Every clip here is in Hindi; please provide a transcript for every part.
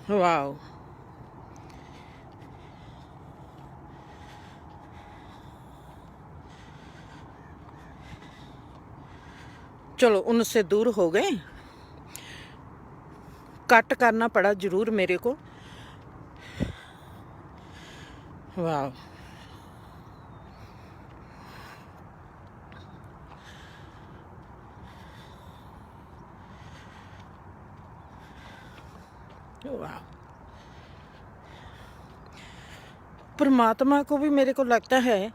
वाह। चलो उनसे दूर हो गए। कट करना पड़ा जरूर मेरे को। वाह। वाह। परमात्मा को भी मेरे को लगता है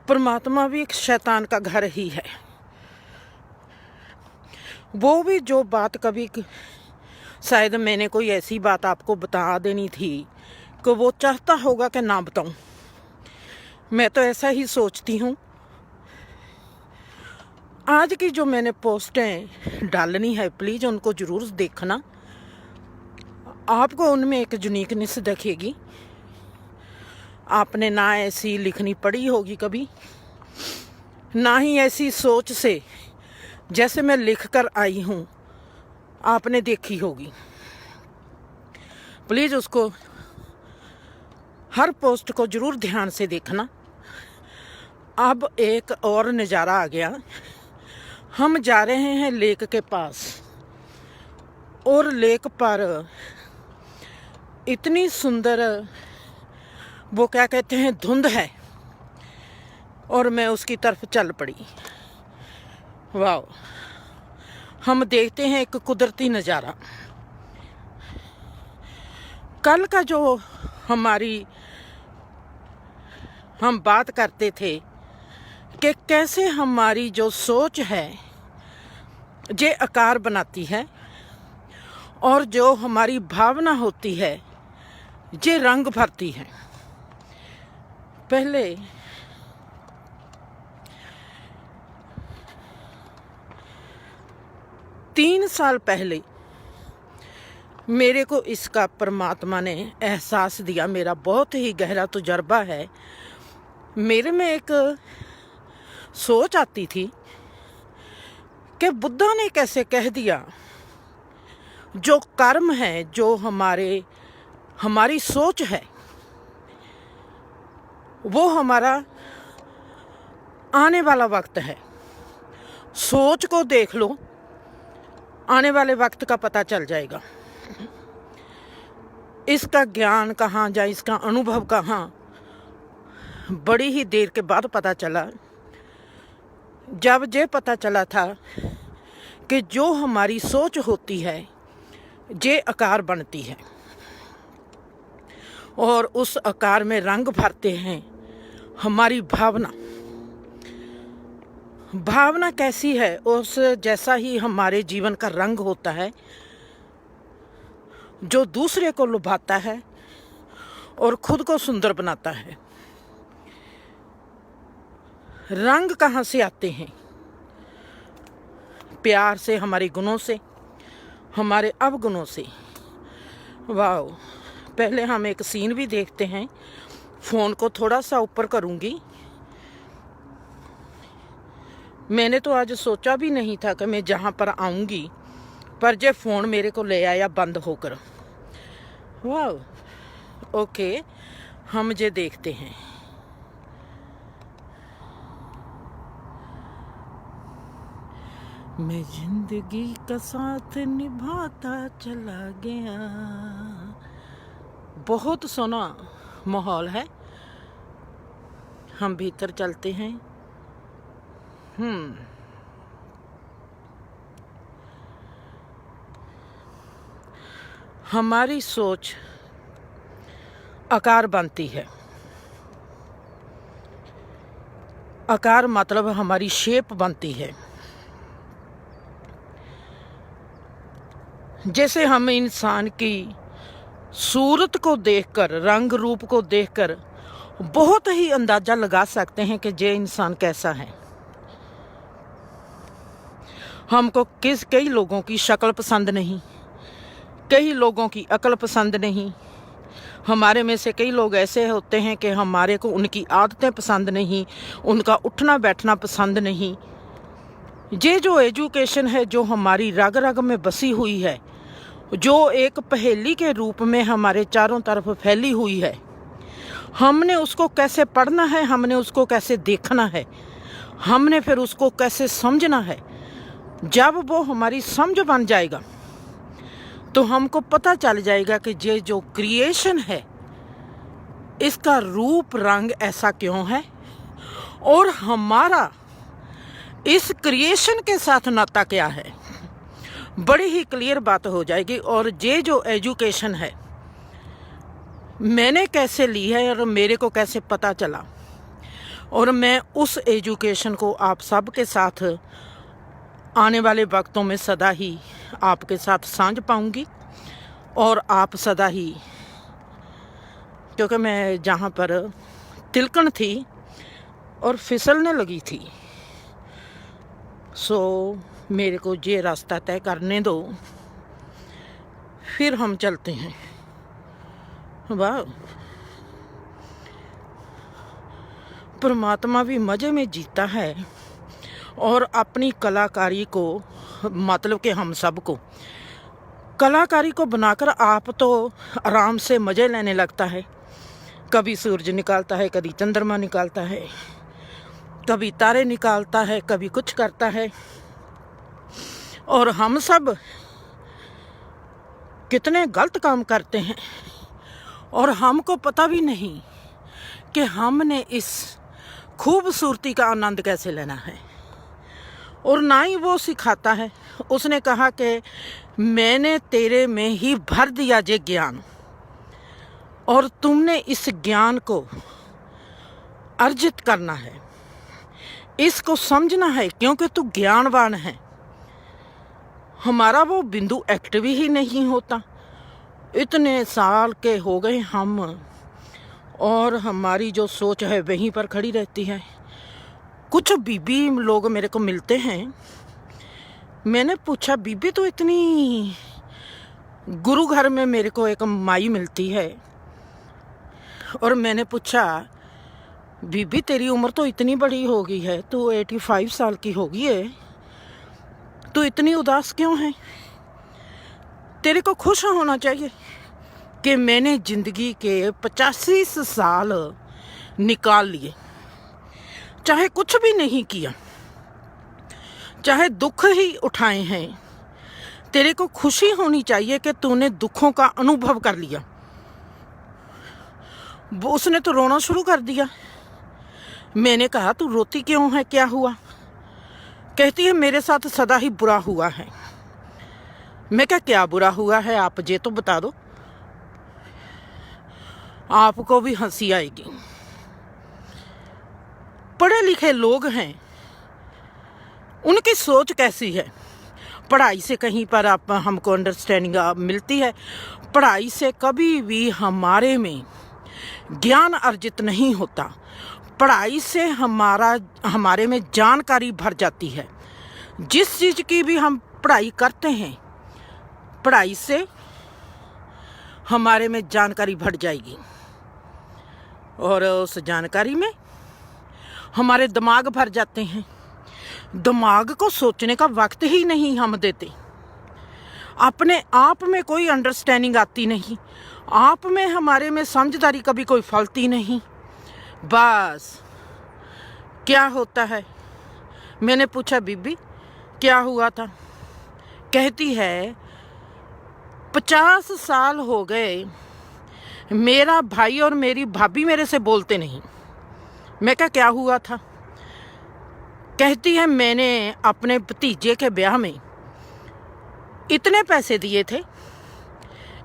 परमात्मा भी एक शैतान का घर ही है। वो भी जो बात कभी शायद मैंने कोई ऐसी बात आपको बता देनी थी कि वो चाहता होगा कि ना बताऊं। मैं तो ऐसा ही सोचती हूँ। आज की जो मैंने पोस्टें डालनी है प्लीज़ उनको ज़रूर देखना। आपको उनमें एक यूनिकनेस दिखेगी। आपने ना ऐसी लिखनी पड़ी होगी कभी, ना ही ऐसी सोच से जैसे मैं लिख कर आई हूँ आपने देखी होगी। प्लीज़ उसको हर पोस्ट को ज़रूर ध्यान से देखना। अब एक और नज़ारा आ गया। हम जा रहे हैं लेक के पास और लेक पर इतनी सुंदर वो क्या कहते हैं धुंध है और मैं उसकी तरफ चल पड़ी। वाह। हम देखते हैं एक कुदरती नज़ारा। कल का जो हम बात करते थे कि कैसे हमारी जो सोच है ये आकार बनाती है और जो हमारी भावना होती है ये रंग भरती है। पहले 3 साल पहले मेरे को इसका परमात्मा ने एहसास दिया। मेरा बहुत ही गहरा तजुर्बा है। मेरे में एक सोच आती थी कि बुद्धा ने कैसे कह दिया जो कर्म है, जो हमारी सोच है, वो हमारा आने वाला वक्त है। सोच को देख लो, आने वाले वक्त का पता चल जाएगा। इसका ज्ञान कहाँ या इसका अनुभव कहाँ, बड़ी ही देर के बाद पता चला। जब ये पता चला था कि जो हमारी सोच होती है ये आकार बनती है और उस आकार में रंग भरते हैं हमारी भावना। भावना कैसी है उस जैसा ही हमारे जीवन का रंग होता है जो दूसरे को लुभाता है और खुद को सुंदर बनाता है। रंग कहाँ से आते हैं? प्यार से, हमारे गुणों से, हमारे अवगुणों से। वाह। पहले हम एक सीन भी देखते हैं। फ़ोन को थोड़ा सा ऊपर करूँगी। मैंने तो आज सोचा भी नहीं था कि मैं जहाँ पर आऊँगी, पर ये फ़ोन मेरे को ले आया बंद होकर। वाह। ओके, हम ये देखते हैं। मैं जिंदगी का साथ निभाता चला गया। बहुत सोना माहौल है। हम भीतर चलते हैं। हमारी सोच आकार बनती है। आकार मतलब हमारी शेप बनती है। जैसे हम इंसान की सूरत को देखकर, रंग रूप को देखकर बहुत ही अंदाज़ा लगा सकते हैं कि ये इंसान कैसा है। हमको कई लोगों की शक्ल पसंद नहीं, कई लोगों की अक्ल पसंद नहीं। हमारे में से कई लोग ऐसे होते हैं कि हमारे को उनकी आदतें पसंद नहीं, उनका उठना बैठना पसंद नहीं। ये जो एजुकेशन है जो हमारी रग रग में बसी हुई है जो एक पहेली के रूप में हमारे चारों तरफ फैली हुई है। हमने उसको कैसे पढ़ना है, हमने उसको कैसे देखना है, हमने फिर उसको कैसे समझना है। जब वो हमारी समझ बन जाएगा तो हमको पता चल जाएगा कि ये जो क्रिएशन है इसका रूप रंग ऐसा क्यों है और हमारा इस क्रिएशन के साथ नाता क्या है। बड़ी ही क्लियर बात हो जाएगी। और ये जो एजुकेशन है मैंने कैसे ली है और मेरे को कैसे पता चला, और मैं उस एजुकेशन को आप सब के साथ आने वाले वक्तों में सदा ही आपके साथ साझ पाऊंगी। और आप सदा ही, क्योंकि मैं जहाँ पर तिलकन थी और फिसलने लगी थी, सो मेरे को ये रास्ता तय करने दो, फिर हम चलते हैं। वाह, परमात्मा भी मज़े में जीता है और अपनी कलाकारी को, मतलब कि हम सब को कलाकारी को बनाकर आप तो आराम से मज़े लेने लगता है। कभी सूरज निकालता है, कभी चंद्रमा निकालता है, कभी तारे निकालता है, कभी कुछ करता है। और हम सब कितने गलत काम करते हैं और हमको पता भी नहीं कि हमने इस खूबसूरती का आनंद कैसे लेना है। और ना ही वो सिखाता है। उसने कहा कि मैंने तेरे में ही भर दिया ये ज्ञान और तुमने इस ज्ञान को अर्जित करना है, इसको समझना है, क्योंकि तू ज्ञानवान है। हमारा वो बिंदु एक्टिव ही नहीं होता। इतने साल के हो गए हम और हमारी जो सोच है वहीं पर खड़ी रहती है। कुछ बीबी लोग मेरे को मिलते हैं, मैंने पूछा बीबी तो इतनी, गुरु घर में मेरे को एक माई मिलती है, और मैंने पूछा बीबी तेरी उम्र तो इतनी बड़ी हो गई है, तू 85 साल की हो गई है, तू इतनी उदास क्यों है? तेरे को खुश होना चाहिए कि मैंने ज़िंदगी के 85 साल निकाल लिए, चाहे कुछ भी नहीं किया, चाहे दुख ही उठाए हैं। तेरे को खुशी होनी चाहिए कि तूने दुखों का अनुभव कर लिया। वो उसने तो रोना शुरू कर दिया। मैंने कहा तू रोती क्यों है, क्या हुआ? कहती है मेरे साथ सदा ही बुरा हुआ है। मैं क्या बुरा हुआ है, आप ये तो बता दो, आपको भी हंसी आएगी। पढ़े लिखे लोग हैं, उनकी सोच कैसी है? पढ़ाई से कहीं पर आप हमको अंडरस्टैंडिंग मिलती है? पढ़ाई से कभी भी हमारे में ज्ञान अर्जित नहीं होता। पढ़ाई से हमारे में जानकारी भर जाती है। जिस चीज़ की भी हम पढ़ाई करते हैं, पढ़ाई से हमारे में जानकारी भर जाएगी और उस जानकारी में हमारे दिमाग भर जाते हैं। दिमाग को सोचने का वक्त ही नहीं हम देते। अपने आप में कोई अंडरस्टैंडिंग आती नहीं, आप में हमारे में समझदारी कभी कोई फलती नहीं। बस क्या होता है? मैंने पूछा बीबी क्या हुआ था? कहती है 50 साल हो गए मेरा भाई और मेरी भाभी मेरे से बोलते नहीं। मैं क्या हुआ था? कहती है मैंने अपने भतीजे के ब्याह में इतने पैसे दिए थे,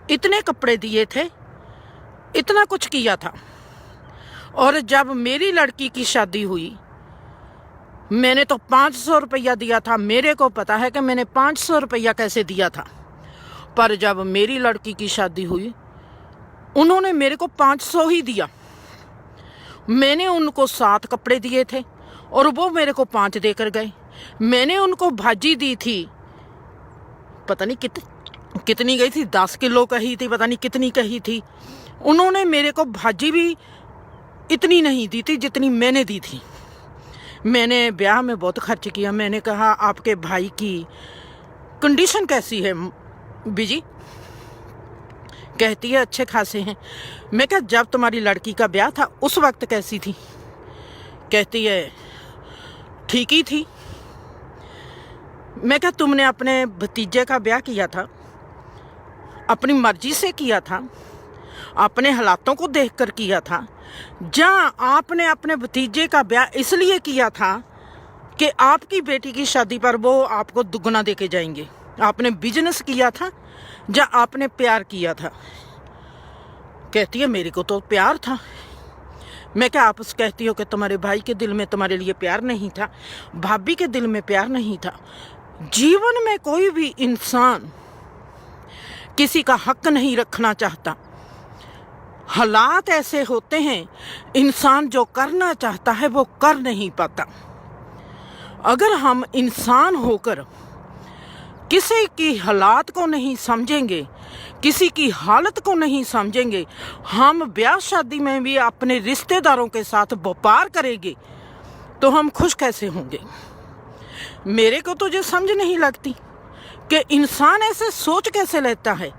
इतने कपड़े दिए थे, इतना कुछ किया था, और जब मेरी लड़की की शादी हुई मैंने तो 500 रुपया दिया था। मेरे को पता है कि मैंने 500 रुपया कैसे दिया था, पर जब मेरी लड़की की शादी हुई उन्होंने मेरे को 500 ही दिया। मैंने उनको 7 कपड़े दिए थे और वो मेरे को 5 देकर गए। मैंने उनको भाजी दी थी, पता नहीं कितनी गई थी, 10 किलो कही थी, पता नहीं कितनी कही थी। उन्होंने मेरे को भाजी भी इतनी नहीं दी थी जितनी मैंने दी थी। मैंने ब्याह में बहुत खर्च किया। मैंने कहा आपके भाई की कंडीशन कैसी है बीजी? कहती है अच्छे खासे हैं। मैं क्या जब तुम्हारी लड़की का ब्याह था उस वक्त कैसी थी? कहती है ठीक ही थी। मैं क्या तुमने अपने भतीजे का ब्याह किया था, अपनी मर्जी से किया था, अपने हालातों को देखकर किया था? जहाँ आपने अपने भतीजे का ब्याह इसलिए किया था कि आपकी बेटी की शादी पर वो आपको दुगना दे के जाएंगे। आपने बिजनेस किया था या आपने प्यार किया था? कहती है मेरे को तो प्यार था। मैं क्या आप कहती हो कि तुम्हारे भाई के दिल में तुम्हारे लिए प्यार नहीं था, भाभी के दिल में प्यार नहीं था? जीवन में कोई भी इंसान किसी का हक नहीं रखना चाहता। हालात ऐसे होते हैं, इंसान जो करना चाहता है वो कर नहीं पाता। अगर हम इंसान होकर किसी की हालात को नहीं समझेंगे, किसी की हालत को नहीं समझेंगे, हम ब्याह शादी में भी अपने रिश्तेदारों के साथ व्यापार करेंगे, तो हम खुश कैसे होंगे? मेरे को तो ये समझ नहीं लगती कि इंसान ऐसे सोच कैसे लेता है।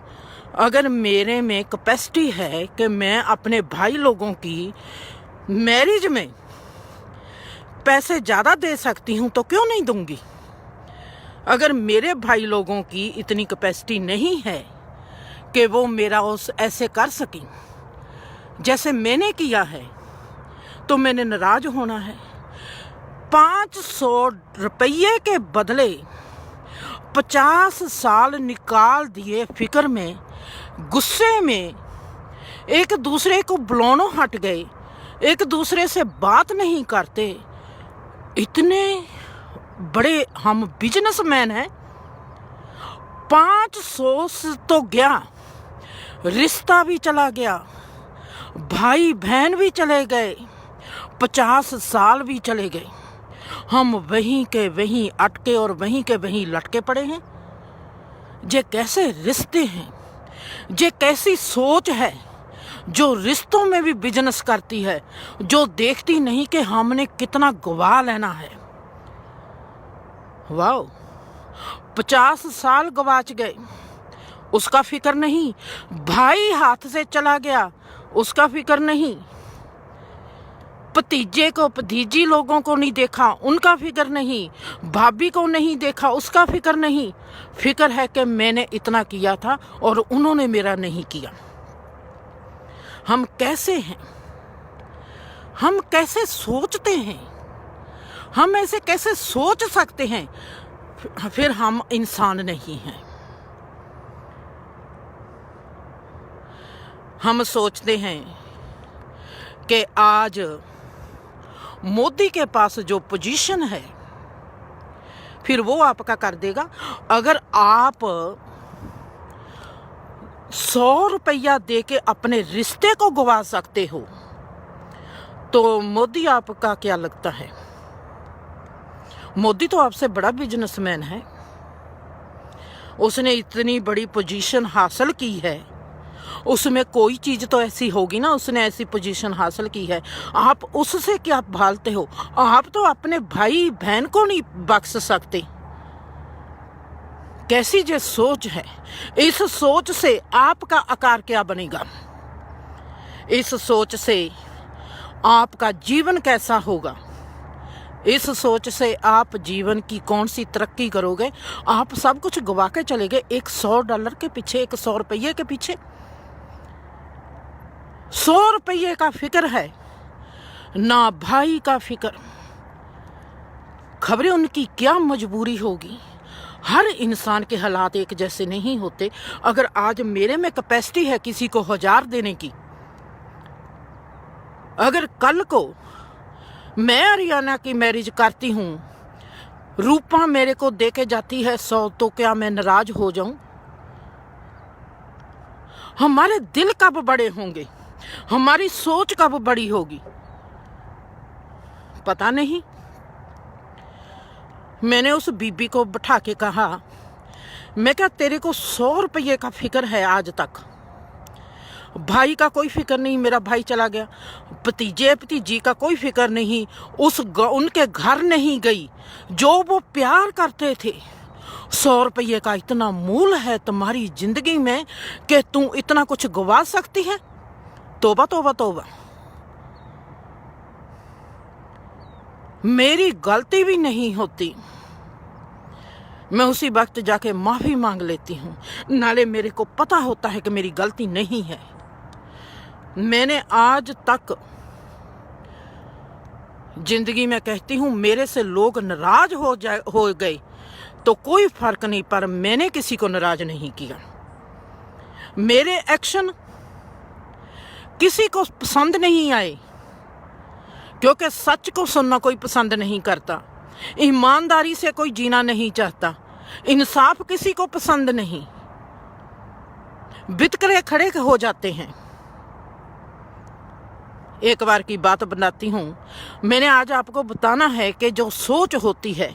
अगर मेरे में कैपेसिटी है कि मैं अपने भाई लोगों की मैरिज में पैसे ज़्यादा दे सकती हूँ तो क्यों नहीं दूंगी? अगर मेरे भाई लोगों की इतनी कैपेसिटी नहीं है कि वो मेरा उस ऐसे कर सकें जैसे मैंने किया है, तो मैंने नाराज होना है? 500 रुपये के बदले 50 साल निकाल दिए फिक्र में, गुस्से में, एक दूसरे को बुलानों हट गए, एक दूसरे से बात नहीं करते। इतने बड़े हम बिजनेसमैन हैं। 500 से तो गया, रिश्ता भी चला गया, भाई बहन भी चले गए, 50 साल भी चले गए। हम वहीं के वहीं अटके और वहीं के वहीं लटके पड़े हैं। ये कैसे रिश्ते हैं? ये कैसी सोच है जो रिश्तों में भी बिजनेस करती है, जो देखती नहीं कि हमने कितना गवा लेना है। वाह, 50 साल गवाच गए, उसका फिक्र नहीं। भाई हाथ से चला गया, उसका फिक्र नहीं। भतीजे को, भतीजी लोगों को नहीं देखा, उनका फिक्र नहीं। भाभी को नहीं देखा, उसका फिक्र नहीं। फिक्र है कि मैंने इतना किया था और उन्होंने मेरा नहीं किया। हम कैसे हैं? हम कैसे सोचते हैं? हम ऐसे कैसे सोच सकते हैं? फिर हम इंसान नहीं हैं। हम सोचते हैं कि आज मोदी के पास जो पोजीशन है फिर वो आपका कर देगा। अगर आप 100 रुपया दे के अपने रिश्ते को गवा सकते हो तो मोदी आपका क्या लगता है? मोदी तो आपसे बड़ा बिजनेसमैन है, उसने इतनी बड़ी पोजीशन हासिल की है, उसमें कोई चीज़ तो ऐसी होगी ना, उसने ऐसी पोजीशन हासिल की है। आप उससे क्या भालते हो? आप तो अपने भाई बहन को नहीं बख्श सकते। कैसी ये सोच है? इस सोच से आपका आकार क्या बनेगा? इस सोच से आपका जीवन कैसा होगा? इस सोच से आप जीवन की कौन सी तरक्की करोगे? आप सब कुछ गवा के चले गए एक $100 के पीछे, एक 100 रुपये के पीछे। 100 रुपये का फिक्र है ना, भाई का फिक्र। खबरें उनकी क्या मजबूरी होगी। हर इंसान के हालात एक जैसे नहीं होते। अगर आज मेरे में कैपेसिटी है किसी को 1000 देने की, अगर कल को मैं हरियाणा की मैरिज करती हूँ, रूपा मेरे को दे के जाती है 100, तो क्या मैं नाराज हो जाऊं? हमारे दिल कब बड़े होंगे? हमारी सोच कब बड़ी होगी? पता नहीं। मैंने उस बीबी को बैठा के कहा, मैं क्या तेरे को 100 रुपये का फिक्र है आज तक? भाई का कोई फिक्र नहीं, मेरा भाई चला गया। भतीजे भतीजी का कोई फिक्र नहीं, उनके घर नहीं गई। जो वो प्यार करते थे 100 रुपये का इतना मूल है तुम्हारी जिंदगी में कि तू इतना कुछ गवा सकती है? तौबा तौबा तौबा। मेरी गलती भी नहीं होती, मैं उसी वक्त जाके माफी मांग लेती हूँ। नाले मेरे को पता होता है कि मेरी गलती नहीं है। मैंने आज तक जिंदगी में कहती हूँ, मेरे से लोग नाराज हो गए तो कोई फर्क नहीं, पर मैंने किसी को नाराज नहीं किया। मेरे एक्शन किसी को पसंद नहीं आए, क्योंकि सच को सुनना कोई पसंद नहीं करता, ईमानदारी से कोई जीना नहीं चाहता, इंसाफ किसी को पसंद नहीं, बितकरे खड़े हो जाते हैं। एक बार की बात बताती हूँ। मैंने आज आपको बताना है कि जो सोच होती है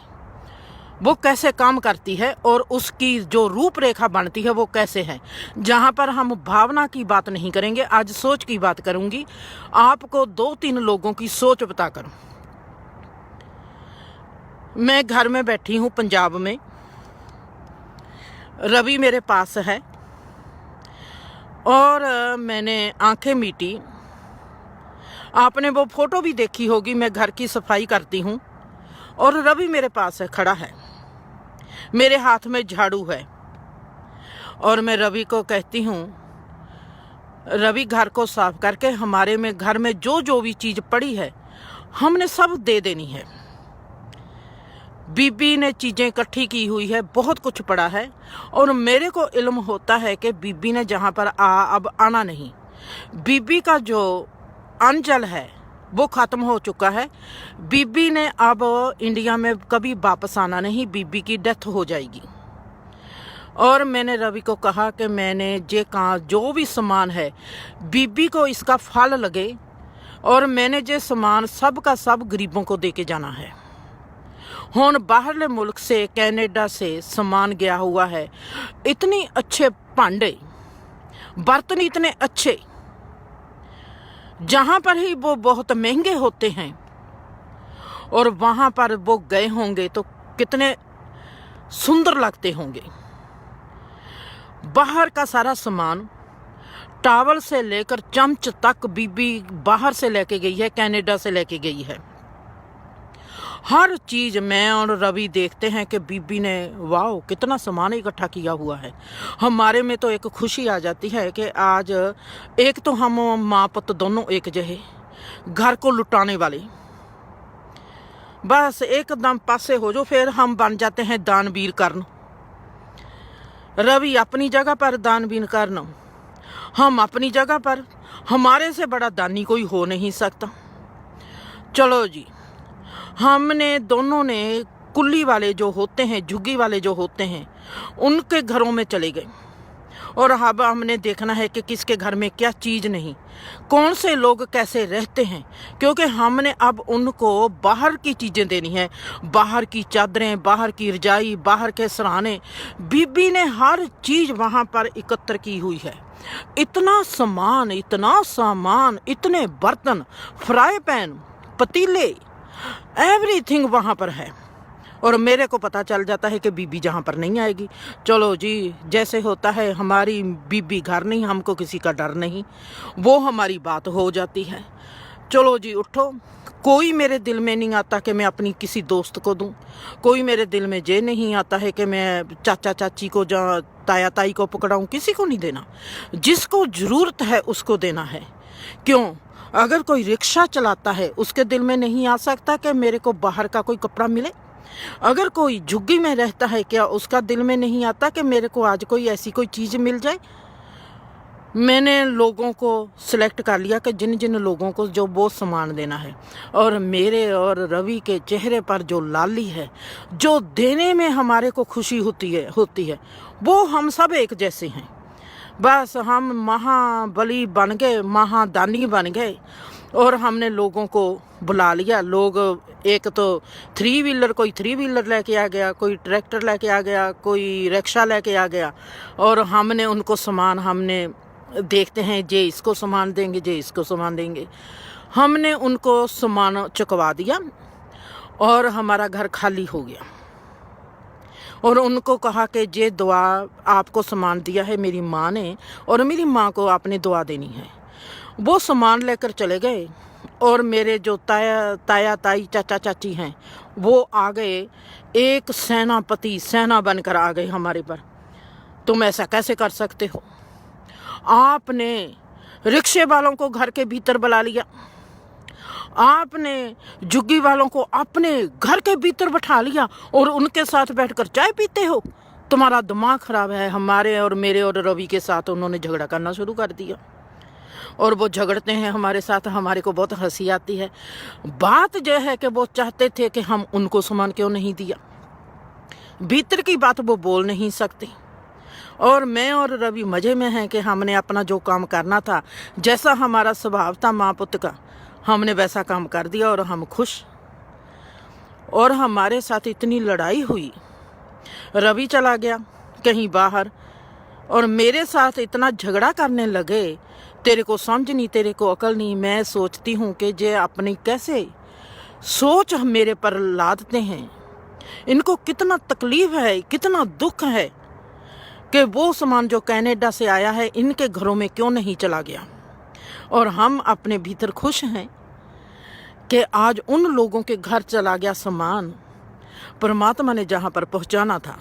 वो कैसे काम करती है और उसकी जो रूपरेखा बनती है वो कैसे है। जहाँ पर हम भावना की बात नहीं करेंगे, आज सोच की बात करूँगी। आपको 2-3 लोगों की सोच बताकर। मैं घर में बैठी हूँ पंजाब में, रवि मेरे पास है और मैंने आंखें मीटी। आपने वो फोटो भी देखी होगी, मैं घर की सफाई करती हूँ और रवि मेरे पास है, खड़ा है, मेरे हाथ में झाड़ू है और मैं रवि को कहती हूँ, रवि घर को साफ करके हमारे में घर में जो जो भी चीज़ पड़ी है हमने सब दे देनी है। बीबी ने चीज़ें इकट्ठी की हुई है, बहुत कुछ पड़ा है और मेरे को इल्म होता है कि बीबी ने जहाँ पर अब आना नहीं। बीबी का जो अंचल है वो ख़त्म हो चुका है। बीबी ने अब इंडिया में कभी वापस आना नहीं, बीबी की डेथ हो जाएगी। और मैंने रवि को कहा कि मैंने जो भी सामान है बीबी को इसका फल लगे और मैंने जो सामान सब का सब गरीबों को दे के जाना है। हुण बाहरले मुल्क से, कैनेडा से सामान गया हुआ है, इतनी अच्छे भांडे बर्तन, इतने अच्छे, जहाँ पर ही वो बहुत महंगे होते हैं और वहाँ पर वो गए होंगे तो कितने सुंदर लगते होंगे। बाहर का सारा सामान, टावल से लेकर चमच तक बीबी बाहर से लेके गई है, कनाडा से लेके गई है। हर चीज़ मैं और रवि देखते हैं कि बीबी ने वाह कितना सामान इकट्ठा किया हुआ है। हमारे में तो एक खुशी आ जाती है कि आज एक तो हम माँ पुत दोनों एक जहे, घर को लुटाने वाले, बस एकदम पासे हो जो, फिर हम बन जाते हैं दानवीर कर्ण। रवि अपनी जगह पर दानवीर कर्ण, हम अपनी जगह पर। हमारे से बड़ा दानी कोई हो नहीं सकता। चलो जी, हमने दोनों ने कुल्ली वाले जो होते हैं, झुग्गी वाले जो होते हैं, उनके घरों में चले गए और अब हमने देखना है कि किसके घर में क्या चीज़ नहीं, कौन से लोग कैसे रहते हैं, क्योंकि हमने अब उनको बाहर की चीज़ें देनी है, बाहर की चादरें, बाहर की रजाई, बाहर के सराहने। बीबी ने हर चीज़ वहाँ पर एकत्र की हुई है। इतना सामान, इतना सामान, इतने बर्तन, फ्राई पैन, पतीले, एवरीथिंग वहाँ पर है। और मेरे को पता चल जाता है कि बीबी जहाँ पर नहीं आएगी। चलो जी, जैसे होता है, हमारी बीबी घर नहीं, हमको किसी का डर नहीं, वो हमारी बात हो जाती है। चलो जी उठो। कोई मेरे दिल में नहीं आता कि मैं अपनी किसी दोस्त को दूं, कोई मेरे दिल में ये नहीं आता है कि मैं चाचा चाची को, ताया ताई को पकड़ाऊं, किसी को नहीं देना। जिसको ज़रूरत है उसको देना है। क्यों? अगर कोई रिक्शा चलाता है उसके दिल में नहीं आ सकता कि मेरे को बाहर का कोई कपड़ा मिले? अगर कोई झुग्गी में रहता है, क्या उसका दिल में नहीं आता कि मेरे को आज कोई ऐसी कोई चीज़ मिल जाए? मैंने लोगों को सिलेक्ट कर लिया कि जिन जिन लोगों को जो वो सामान देना है, और मेरे और रवि के चेहरे पर जो लाली है, जो देने में हमारे को खुशी होती है, वो हम सब एक जैसे हैं। बस हम महाबली बन गए, महादानी बन गए और हमने लोगों को बुला लिया। लोग एक तो 3 व्हीलर, कोई 3 व्हीलर लेके आ गया, कोई ट्रैक्टर लेके आ गया, कोई रिक्शा लेके आ गया, और हमने उनको सामान, हमने देखते हैं जे इसको सामान देंगे, जे इसको सामान देंगे। हमने उनको सामान चुकवा दिया और हमारा घर खाली हो गया। और उनको कहा कि ये दुआ आपको सामान दिया है मेरी माँ ने और मेरी माँ को आपने दुआ देनी है। वो सामान लेकर चले गए और मेरे जो ताया ताई चाचा चाची हैं वो आ गए, एक सेनापति सेना बनकर आ गए हमारे पर। तुम ऐसा कैसे कर सकते हो? आपने रिक्शे वालों को घर के भीतर बुला लिया, आपने झुग्गी वालों को अपने घर के भीतर बैठा लिया और उनके साथ बैठकर चाय पीते हो। तुम्हारा दिमाग खराब है। हमारे और मेरे और रवि के साथ उन्होंने झगड़ा करना शुरू कर दिया और वो झगड़ते हैं हमारे साथ। हमारे को बहुत हंसी आती है। बात यह है कि वो चाहते थे कि हम उनको सामान क्यों नहीं दिया, भीतर की बात वो बोल नहीं सकते। और मैं और रवि मज़े में हैं कि हमने अपना जो काम करना था, जैसा हमारा स्वभाव था माँ पुत्र का, हमने वैसा काम कर दिया और हम खुश। और हमारे साथ इतनी लड़ाई हुई, रवि चला गया कहीं बाहर और मेरे साथ इतना झगड़ा करने लगे, तेरे को समझ नहीं, तेरे को अकल नहीं। मैं सोचती हूँ कि ये अपनी कैसे सोच मेरे पर लादते हैं, इनको कितना तकलीफ है, कितना दुख है कि वो सामान जो कनाडा से आया है इनके घरों में क्यों नहीं चला गया। और हम अपने भीतर खुश हैं कि आज उन लोगों के घर चला गया सामान, परमात्मा ने जहाँ पर पहुँचाना था।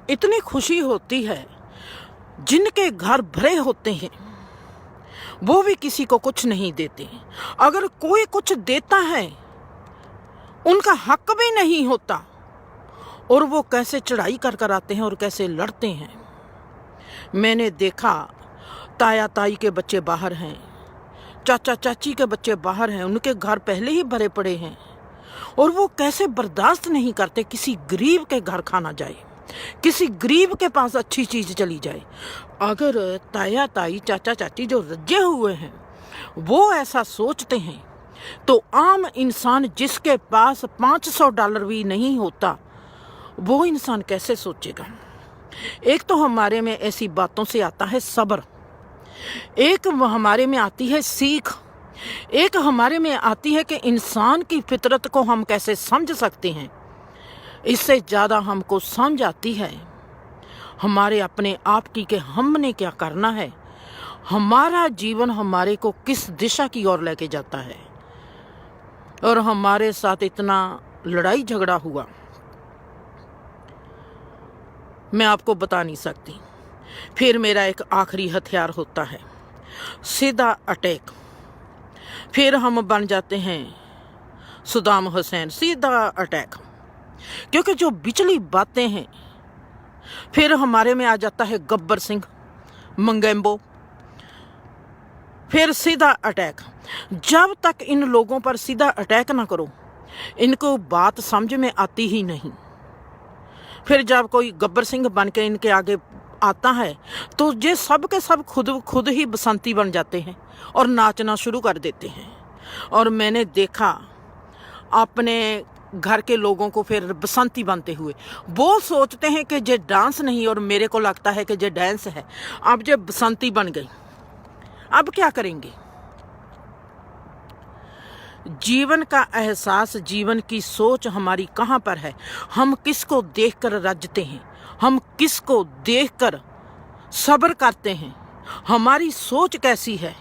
इतनी खुशी होती है। जिनके घर भरे होते हैं वो भी किसी को कुछ नहीं देते। अगर कोई कुछ देता है उनका हक भी नहीं होता और वो कैसे चढ़ाई कर कर आते हैं और कैसे लड़ते हैं। मैंने देखा ताया ताई के बच्चे बाहर हैं, चाचा चाची के बच्चे बाहर हैं, उनके घर पहले ही भरे पड़े हैं और वो कैसे बर्दाश्त नहीं करते किसी गरीब के घर खाना जाए, किसी गरीब के पास अच्छी चीज़ चली जाए। अगर ताया ताई चाचा चाची जो रजे हुए हैं वो ऐसा सोचते हैं तो आम इंसान जिसके पास $500 भी नहीं होता वो इंसान कैसे सोचेगा। एक तो हमारे में ऐसी बातों से आता है सब्र, एक हमारे में आती है सीख, एक हमारे में आती है कि इंसान की फितरत को हम कैसे समझ सकते हैं। इससे ज़्यादा हमको समझ आती है हमारे अपने आप की कि हमने क्या करना है, हमारा जीवन हमारे को किस दिशा की ओर लेके जाता है। और हमारे साथ इतना लड़ाई झगड़ा हुआ मैं आपको बता नहीं सकती। फिर मेरा एक आखिरी हथियार होता है सीधा अटैक। फिर हम बन जाते हैं सद्दाम हुसैन, सीधा अटैक। क्योंकि जो बिचली बातें हैं, फिर हमारे में आ जाता है गब्बर सिंह, मंगेम्बो, फिर सीधा अटैक। जब तक इन लोगों पर सीधा अटैक ना करो इनको बात समझ में आती ही नहीं। फिर जब कोई गब्बर सिंह बन के इनके आगे आता है तो ये सब के सब खुद ही बसंती बन जाते हैं और नाचना शुरू कर देते हैं। और मैंने देखा अपने घर के लोगों को फिर बसंती बनते हुए। वो सोचते हैं कि ये डांस नहीं और मेरे को लगता है कि ये डांस है। अब ये बसंती बन गई, अब क्या करेंगे। जीवन का एहसास, जीवन की सोच हमारी कहाँ पर है। हम किसको देखकर रजते हैं, हम किसको देखकर सब्र करते हैं, हमारी सोच कैसी है।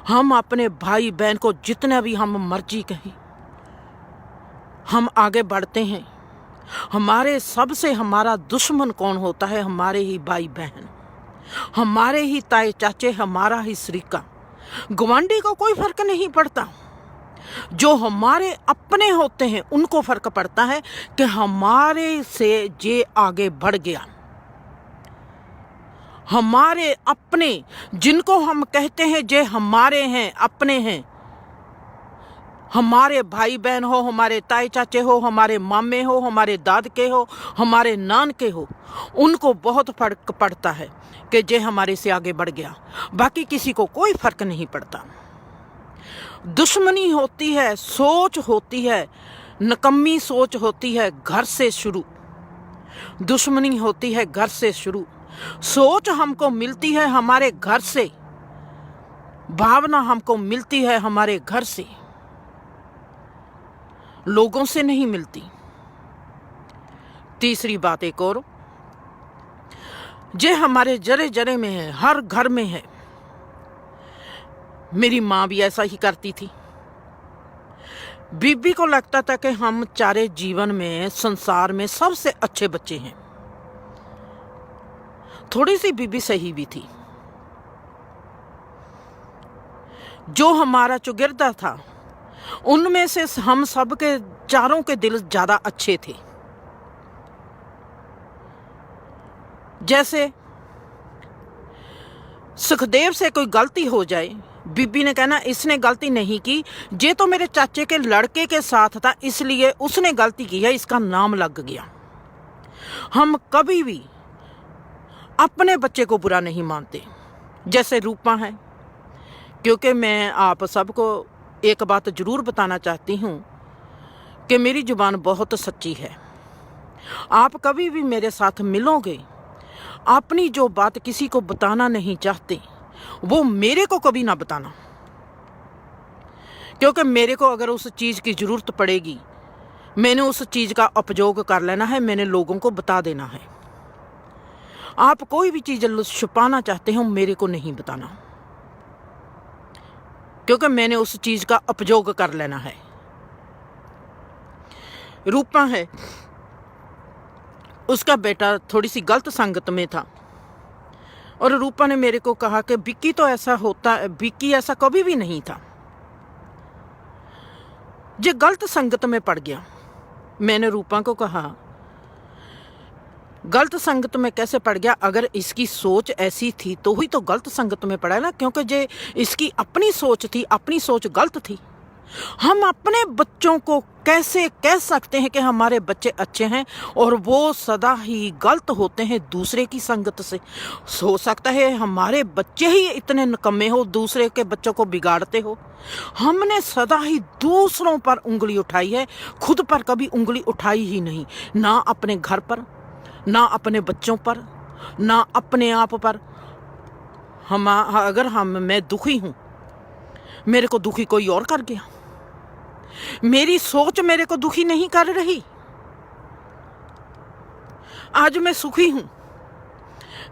हम अपने भाई बहन को जितना भी हम मर्जी कहें हम आगे बढ़ते हैं। हमारे सबसे हमारा दुश्मन कौन होता है? हमारे ही भाई बहन, हमारे ही ताए चाचे, हमारा ही शरीका। गवांडी को कोई फर्क नहीं पड़ता। जो हमारे अपने होते हैं उनको फर्क पड़ता है कि हमारे से ये आगे बढ़ गया। हमारे अपने जिनको हम कहते हैं जे हमारे हैं, अपने हैं, हमारे भाई बहन हो, हमारे ताए चाचे हो, हमारे मामे हो, हमारे दाद के हो, हमारे नान के हो, उनको बहुत फर्क पड़ता है कि जे हमारे से आगे बढ़ गया। बाकी किसी को कोई फर्क नहीं पड़ता। दुश्मनी होती है, सोच होती है, नकम्मी सोच होती है घर से शुरू। दुश्मनी होती है घर से शुरू। सोच हमको मिलती है हमारे घर से, भावना हमको मिलती है हमारे घर से, लोगों से नहीं मिलती। तीसरी बात एक और, जे हमारे जरे जरे में है, हर घर में है। मेरी माँ भी ऐसा ही करती थी। बीबी को लगता था कि हम चारे जीवन में, संसार में सबसे अच्छे बच्चे हैं। थोड़ी सी बीबी सही भी थी। जो हमारा चौगिरदा था उनमें से हम सब के चारों के दिल ज्यादा अच्छे थे। जैसे सुखदेव से कोई गलती हो जाए, बीबी ने कहना इसने गलती नहीं की, ये तो मेरे चाचे के लड़के के साथ था इसलिए उसने गलती की है, इसका नाम लग गया। हम कभी भी अपने बच्चे को बुरा नहीं मानते। जैसे रूपा है, क्योंकि मैं आप सबको एक बात जरूर बताना चाहती हूँ कि मेरी जुबान बहुत सच्ची है। आप कभी भी मेरे साथ मिलोगे, अपनी जो बात किसी को बताना नहीं चाहते वो मेरे को कभी ना बताना, क्योंकि मेरे को अगर उस चीज़ की ज़रूरत पड़ेगी, मैंने उस चीज़ का उपयोग कर लेना है, मैंने लोगों को बता देना है। आप कोई भी चीज़ छुपाना चाहते हो मेरे को नहीं बताना, क्योंकि मैंने उस चीज़ का उपयोग कर लेना है। रूपा है, उसका बेटा थोड़ी सी गलत संगत में था और रूपा ने मेरे को कहा कि विक्की तो ऐसा होता है, विक्की ऐसा कभी भी नहीं था, ये गलत संगत में पड़ गया। मैंने रूपा को कहा गलत संगत में कैसे पड़ गया? अगर इसकी सोच ऐसी थी तो ही तो गलत संगत में पड़ा ना, क्योंकि जे इसकी अपनी सोच थी, अपनी सोच गलत थी। हम अपने बच्चों को कैसे कह सकते हैं कि हमारे बच्चे अच्छे हैं और वो सदा ही गलत होते हैं दूसरे की संगत से? हो सकता है हमारे बच्चे ही इतने निकम्मे हो, दूसरे के बच्चों को बिगाड़ते हो। हमने सदा ही दूसरों पर उंगली उठाई है, खुद पर कभी उंगली उठाई ही नहीं, ना अपने घर पर, ना अपने बच्चों पर, ना अपने आप पर। अगर मैं दुखी हूं, मेरे को दुखी कोई और कर गया, मेरी सोच मेरे को दुखी नहीं कर रही। आज मैं सुखी हूं,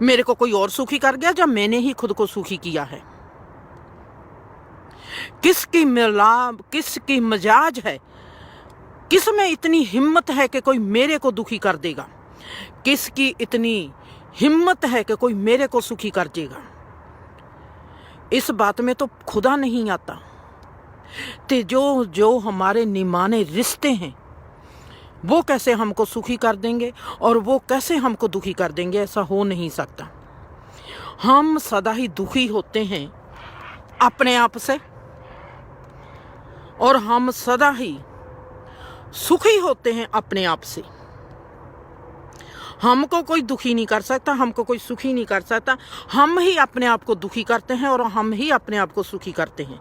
मेरे को कोई और सुखी कर गया, जब मैंने ही खुद को सुखी किया है। किसकी मजाज है, किस में इतनी हिम्मत है कि कोई मेरे को दुखी कर देगा? किसकी इतनी हिम्मत है कि कोई मेरे को सुखी कर देगा? इस बात में तो खुदा नहीं आता। ते जो हमारे निमाने रिश्ते हैं वो कैसे हमको सुखी कर देंगे और वो कैसे हमको दुखी कर देंगे? ऐसा हो नहीं सकता। हम सदा ही दुखी होते हैं अपने आप से और हम सदा ही सुखी होते हैं अपने आप से। हमको कोई दुखी नहीं कर सकता, हमको कोई सुखी नहीं कर सकता। हम ही अपने आप को दुखी करते हैं और हम ही अपने आप को सुखी करते हैं।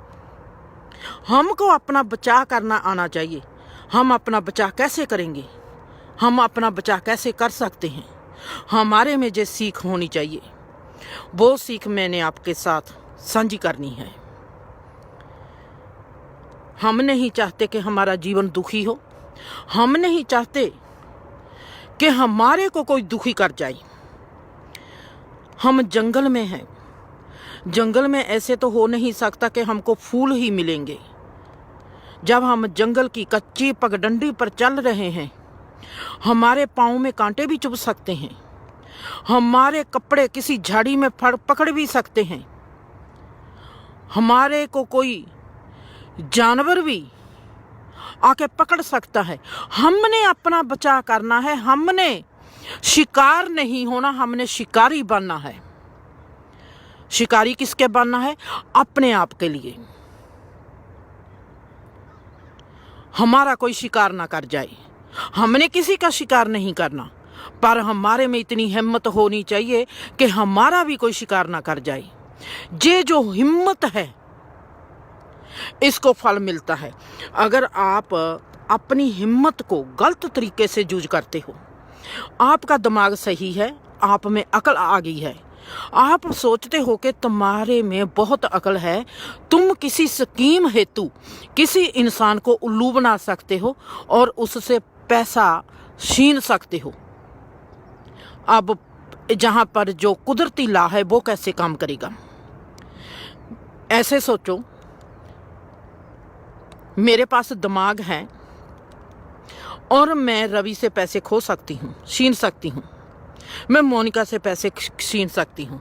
हमको अपना बचाव करना आना चाहिए। हम अपना बचाव कैसे करेंगे? हम अपना बचाव कैसे कर सकते हैं? हमारे में जो सीख होनी चाहिए वो सीख मैंने आपके साथ साझी करनी है। हम नहीं चाहते कि हमारा जीवन दुखी हो, हम नहीं चाहते कि हमारे को कोई दुखी कर जाए। हम जंगल में हैं, जंगल में ऐसे तो हो नहीं सकता कि हमको फूल ही मिलेंगे। जब हम जंगल की कच्ची पगडंडी पर चल रहे हैं, हमारे पाँव में कांटे भी चुभ सकते हैं, हमारे कपड़े किसी झाड़ी में पकड़ भी सकते हैं, हमारे को कोई जानवर भी आके पकड़ सकता है। हमने अपना बचाव करना है, हमने शिकार नहीं होना, हमने शिकारी बनना है। शिकारी किसके बनना है? अपने आप के लिए। हमारा कोई शिकार ना कर जाए, हमने किसी का शिकार नहीं करना, पर हमारे में इतनी हिम्मत होनी चाहिए कि हमारा भी कोई शिकार ना कर जाए। ये जो हिम्मत है इसको फल मिलता है। अगर आप अपनी हिम्मत को गलत तरीके से यूज करते हो, आपका दिमाग सही है, आप में अकल आ गई है, आप सोचते हो कि तुम्हारे में बहुत अकल है, तुम किसी स्कीम हेतु किसी इंसान को उल्लू बना सकते हो और उससे पैसा छीन सकते हो, अब जहाँ पर जो कुदरती ला है वो कैसे काम करेगा। ऐसे सोचो, मेरे पास दिमाग है और मैं रवि से पैसे खो सकती हूँ, छीन सकती हूँ, मैं मोनिका से पैसे छीन सकती हूँ।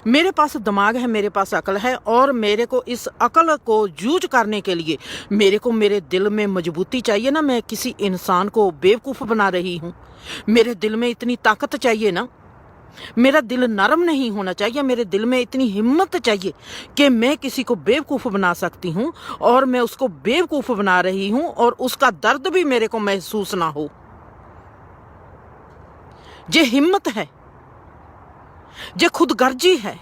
मेरे पास दिमाग है, मेरे पास अकल है, और मेरे को इस अकल को यूज करने के लिए मेरे को मेरे दिल में मजबूती चाहिए ना। मैं किसी इंसान को बेवकूफ़ बना रही हूँ, मेरे दिल में इतनी ताकत चाहिए ना। मेरा दिल नरम नहीं होना चाहिए, मेरे दिल में इतनी हिम्मत चाहिए कि मैं किसी को बेवकूफ़ बना सकती हूँ, और मैं उसको बेवकूफ़ बना रही हूँ और उसका दर्द भी मेरे को महसूस ना हो। ये हिम्मत है, ये खुदगर्जी है।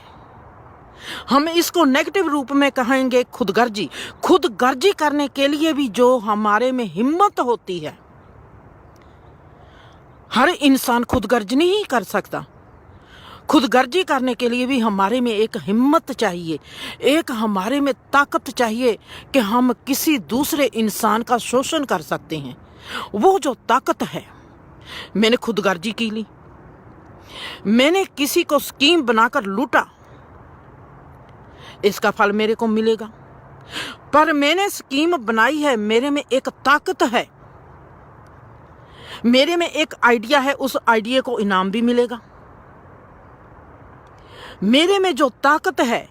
हम इसको नेगेटिव रूप में कहेंगे खुदगर्जी। खुदगर्जी करने के लिए भी जो हमारे में हिम्मत होती है, हर इंसान खुदगर्जी नहीं कर सकता। खुदगर्जी करने के लिए भी हमारे में एक हिम्मत चाहिए, एक हमारे में ताकत चाहिए कि हम किसी दूसरे इंसान का शोषण कर सकते हैं। वो जो ताकत है, मैंने खुदगर्जी की ली, मैंने किसी को स्कीम बनाकर लूटा, इसका फल मेरे को मिलेगा। पर मैंने स्कीम बनाई है, मेरे में एक ताकत है, मेरे में एक आइडिया है, उस आइडिया को इनाम भी मिलेगा। मेरे में जो ताकत है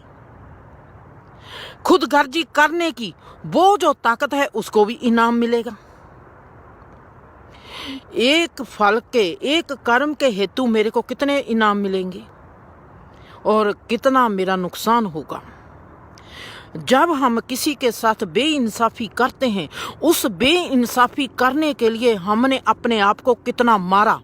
खुदगर्जी करने की, वो जो ताकत है उसको भी इनाम मिलेगा। एक फल के, एक कर्म के हेतु मेरे को कितने इनाम मिलेंगे और कितना मेरा नुकसान होगा। जब हम किसी के साथ बेइंसाफी करते हैं, उस बेइंसाफी करने के लिए हमने अपने आप को कितना मारा।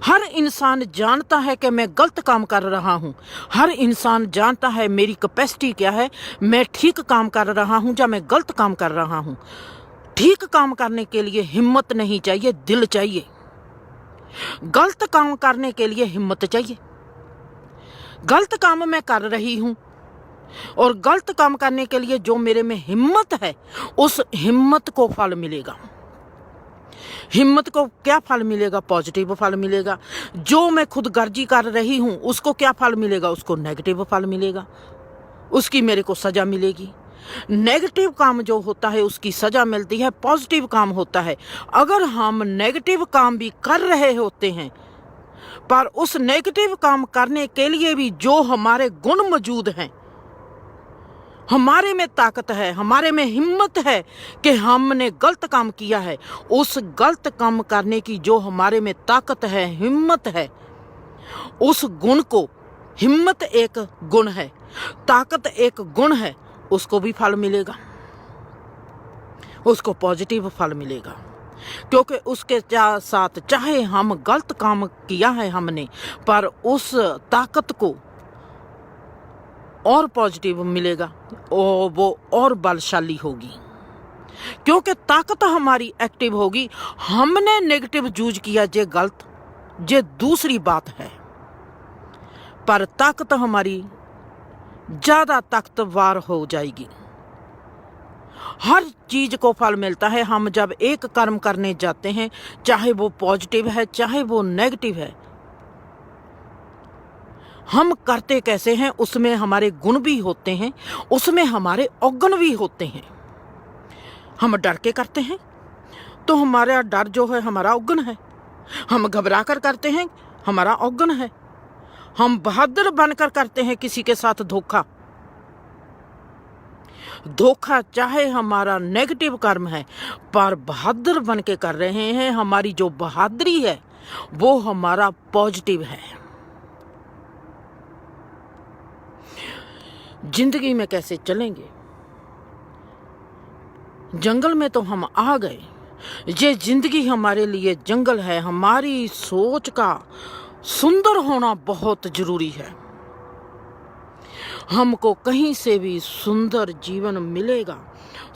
हर इंसान जानता है कि मैं गलत काम कर रहा हूँ, हर इंसान जानता है मेरी कैपेसिटी क्या है, मैं ठीक काम कर रहा हूँ या मैं गलत काम कर रहा हूँ। ठीक काम करने के लिए हिम्मत नहीं चाहिए, दिल चाहिए। गलत काम करने के लिए हिम्मत चाहिए। गलत काम मैं कर रही हूँ और गलत काम करने के लिए जो मेरे में हिम्मत है, उस हिम्मत को फल मिलेगा। हिम्मत को क्या फल मिलेगा? पॉजिटिव फल मिलेगा। जो मैं खुदगर्जी कर रही हूँ उसको क्या फल मिलेगा? उसको नेगेटिव फल मिलेगा, उसकी मेरे को सजा मिलेगी। नेगेटिव काम जो होता है उसकी सजा मिलती है, पॉजिटिव काम होता है। अगर हम नेगेटिव काम भी कर रहे होते हैं, पर उस नेगेटिव काम करने के लिए भी जो हमारे गुण मौजूद हैं, हमारे में ताकत है, हमारे में हिम्मत है कि हमने गलत काम किया है, उस गलत काम करने की जो हमारे में ताकत है, हिम्मत है, उस गुण को, हिम्मत एक गुण है, ताकत एक गुण है, उसको भी फल मिलेगा, उसको पॉजिटिव फल मिलेगा। क्योंकि उसके साथ चाहे हम गलत काम किया है हमने, पर उस ताकत को और पॉजिटिव मिलेगा और वो और बलशाली होगी। क्योंकि ताकत हमारी एक्टिव होगी। हमने नेगेटिव यूज किया, जे गलत, जे दूसरी बात है, पर ताकत हमारी ज़्यादा ताकतवर हो जाएगी। हर चीज को फल मिलता है। हम जब एक कर्म करने जाते हैं, चाहे वो पॉजिटिव है चाहे वो नेगेटिव है, हम करते कैसे हैं उसमें हमारे गुण भी होते हैं, उसमें हमारे अवगुण भी होते हैं। हम डर के करते हैं तो हमारा डर जो है हमारा अवगुण है। हम घबरा कर करते हैं, हमारा अवगुण है। हम बहादुर बनकर करते हैं किसी के साथ धोखा, धोखा चाहे हमारा नेगेटिव कर्म है, पर बहादुर बन के कर रहे हैं। हमारी जो बहादुरी है वो हमारा पॉजिटिव है। जिंदगी में कैसे चलेंगे? जंगल में तो हम आ गए, ये जिंदगी हमारे लिए जंगल है। हमारी सोच का सुंदर होना बहुत जरूरी है। हमको कहीं से भी सुंदर जीवन मिलेगा,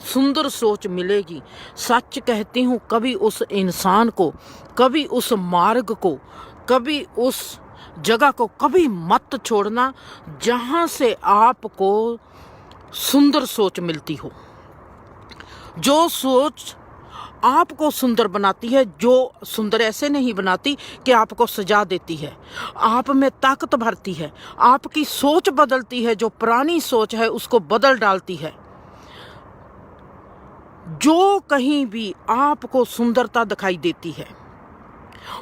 सुंदर सोच मिलेगी। सच कहती हूँ, कभी उस इंसान को, कभी उस मार्ग को, कभी उस जगह को कभी मत छोड़ना जहाँ से आपको सुंदर सोच मिलती हो। जो सोच आपको सुंदर बनाती है, जो सुंदर ऐसे नहीं बनाती कि आपको सजा देती है, आप में ताकत भरती है, आपकी सोच बदलती है, जो पुरानी सोच है उसको बदल डालती है। जो कहीं भी आपको सुंदरता दिखाई देती है,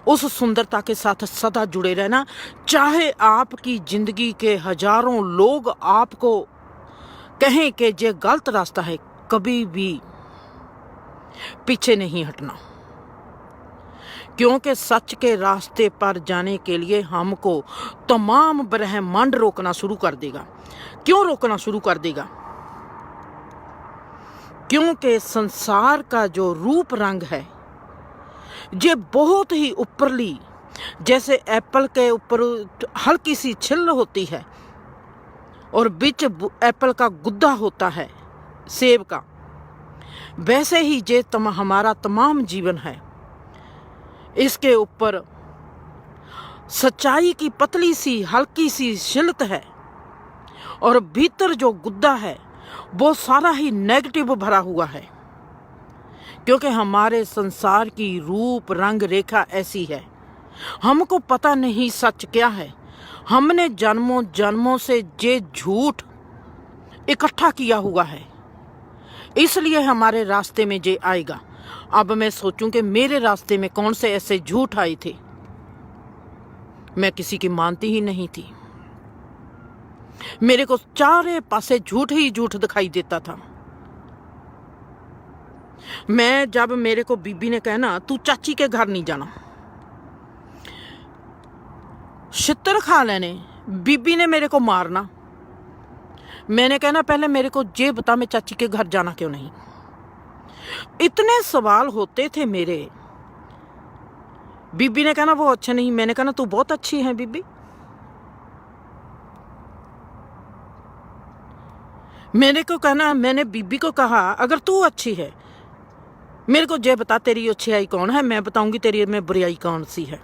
उस सुंदरता के साथ सदा जुड़े रहना। चाहे आपकी जिंदगी के हजारों लोग आपको कहें कि ये गलत रास्ता है, कभी भी पीछे नहीं हटना, क्योंकि सच के रास्ते पर जाने के लिए हमको तमाम ब्रह्मांड रोकना शुरू कर देगा। क्यों रोकना शुरू कर देगा? क्योंकि संसार का जो रूप रंग है ये बहुत ही ऊपरली, जैसे एप्पल के ऊपर हल्की सी छिल होती है और बीच एप्पल का गुद्दा होता है सेब का, वैसे ही ये हमारा तमाम जीवन है। इसके ऊपर सच्चाई की पतली सी हल्की सी छिलत है और भीतर जो गुद्दा है वो सारा ही नेगेटिव भरा हुआ है, क्योंकि हमारे संसार की रूप रंग रेखा ऐसी है। हमको पता नहीं सच क्या है। हमने जन्मों जन्मों से ये झूठ इकट्ठा किया हुआ है, इसलिए हमारे रास्ते में ये आएगा। अब मैं सोचूं कि मेरे रास्ते में कौन से ऐसे झूठ आए थे, मैं किसी की मानती ही नहीं थी। मेरे को चारे पासे झूठ ही झूठ दिखाई देता था। मैं जब मेरे को बीबी ने कहना तू चाची के घर नहीं जाना, छितर खा लेने, बीबी ने मेरे को मारना, मैंने कहना पहले मेरे को ये बता मैं चाची के घर जाना क्यों नहीं। इतने सवाल होते थे मेरे। बीबी ने कहना वो अच्छे नहीं, मैंने कहना तू बहुत अच्छी है बीबी। मेरे को कहना, मैंने बीबी को कहा अगर तू अच्छी है मेरे को ये बता तेरी अच्छाई कौन है, मैं बताऊंगी तेरी में बुराई कौन सी है।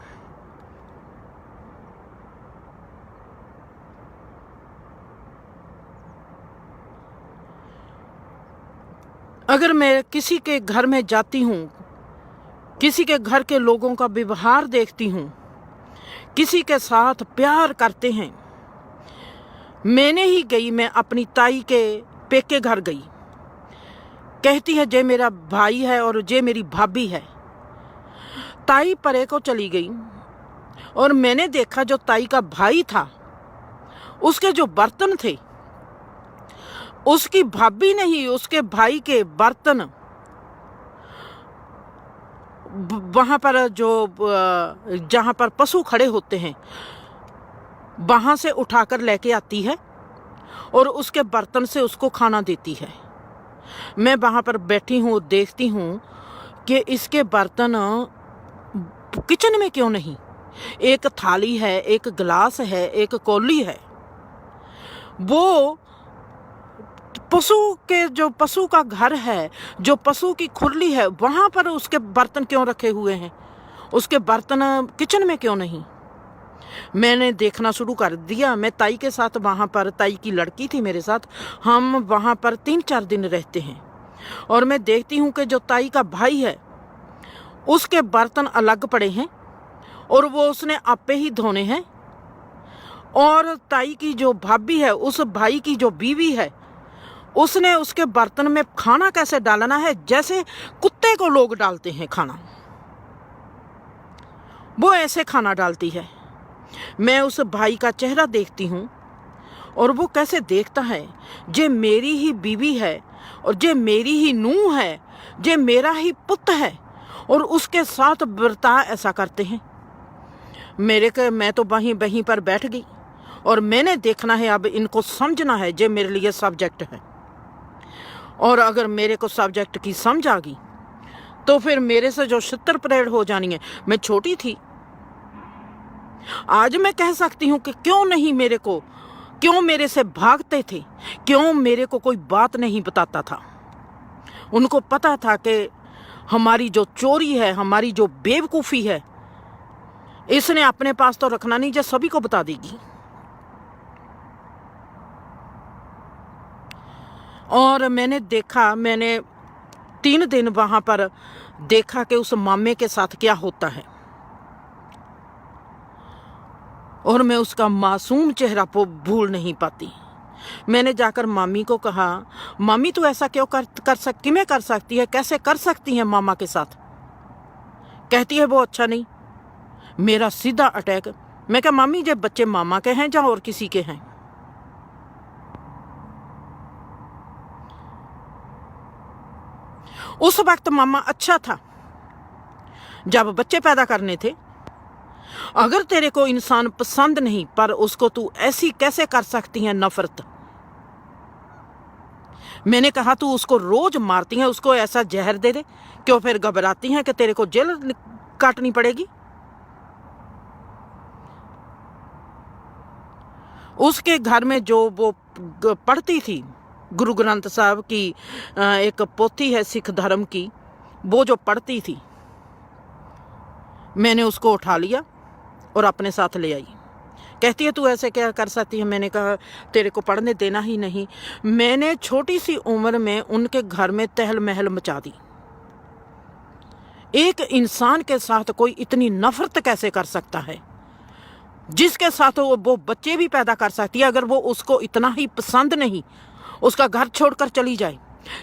अगर मैं किसी के घर में जाती हूँ, किसी के घर के लोगों का व्यवहार देखती हूँ, किसी के साथ प्यार करते हैं। मैंने ही गई, मैं अपनी ताई के पेके घर गई, कहती है जे मेरा भाई है और जे मेरी भाभी है। ताई परे को चली गई और मैंने देखा जो ताई का भाई था उसके जो बर्तन थे, उसकी भाभी नहीं उसके भाई के बर्तन वहां पर जो जहां पर पशु खड़े होते हैं वहां से उठाकर लेके आती है और उसके बर्तन से उसको खाना देती है। मैं वहां पर बैठी हूँ, देखती हूँ कि इसके बर्तन किचन में क्यों नहीं, एक थाली है, एक गिलास है, एक कौली है। वो पशु के जो पशु का घर है, जो पशु की खुरली है, वहां पर उसके बर्तन क्यों रखे हुए हैं, उसके बर्तन किचन में क्यों नहीं। मैंने देखना शुरू कर दिया। मैं ताई के साथ वहां पर, ताई की लड़की थी मेरे साथ, हम वहां पर 3-4 दिन रहते हैं और मैं देखती हूँ कि जो ताई का भाई है उसके बर्तन अलग पड़े हैं और वो उसने आपे ही धोने हैं, और ताई की जो भाभी है, उस भाई की जो बीवी है, उसने उसके बर्तन में खाना कैसे डालना है जैसे कुत्ते को लोग डालते हैं खाना, वो ऐसे खाना डालती है। मैं उस भाई का चेहरा देखती हूँ और वो कैसे देखता है, जे मेरी ही बीवी है और जे मेरी ही नूह है, जे मेरा ही पुत्र है, और उसके साथ बर्ताव ऐसा करते हैं। मैं तो वहीं पर बैठ गई और मैंने देखना है, अब इनको समझना है, जे मेरे लिए सब्जेक्ट है। और अगर मेरे को सब्जेक्ट की समझ आ गई तो फिर मेरे से जो छितर परेड हो जानी है। मैं छोटी थी, आज मैं कह सकती हूँ कि क्यों मेरे से भागते थे, क्यों मेरे को कोई बात नहीं बताता था। उनको पता था कि हमारी जो चोरी है, हमारी जो बेवकूफ़ी है, इसने अपने पास तो रखना नहीं, जो सभी को बता देगी। और मैंने देखा, मैंने 3 दिन वहां पर देखा कि उस मामे के साथ क्या होता है, और मैं उसका मासूम चेहरा भूल नहीं पाती। मैंने जाकर मामी को कहा, मामी तू ऐसा क्यों किमें कर सकती है, कैसे कर सकती है मामा के साथ? कहती है वो अच्छा नहीं। मेरा सीधा अटैक। मैं कहा मामी जब बच्चे मामा के हैं या और किसी के हैं? उस वक्त मामा अच्छा था जब बच्चे पैदा करने थे। अगर तेरे को इंसान पसंद नहीं, पर उसको तू ऐसी कैसे कर सकती है नफरत? मैंने कहा तू उसको रोज मारती है, उसको ऐसा जहर दे दे, क्यों फिर घबराती है कि तेरे को जेल काटनी पड़ेगी? उसके घर में जो वो पढ़ती थी, गुरु ग्रंथ साहब की एक पोथी है सिख धर्म की, वो जो पढ़ती थी, मैंने उसको उठा लिया और अपने साथ ले आई। कहती है तू ऐसे क्या कर सकती है? मैंने कहा तेरे को पढ़ने देना ही नहीं। मैंने छोटी सी उम्र में उनके घर में तहल महल मचा दी। एक इंसान के साथ कोई इतनी नफरत कैसे कर सकता है, जिसके साथ वो बच्चे भी पैदा कर सकती है? अगर वो उसको इतना ही पसंद नहीं, उसका घर छोड़कर चली जाए,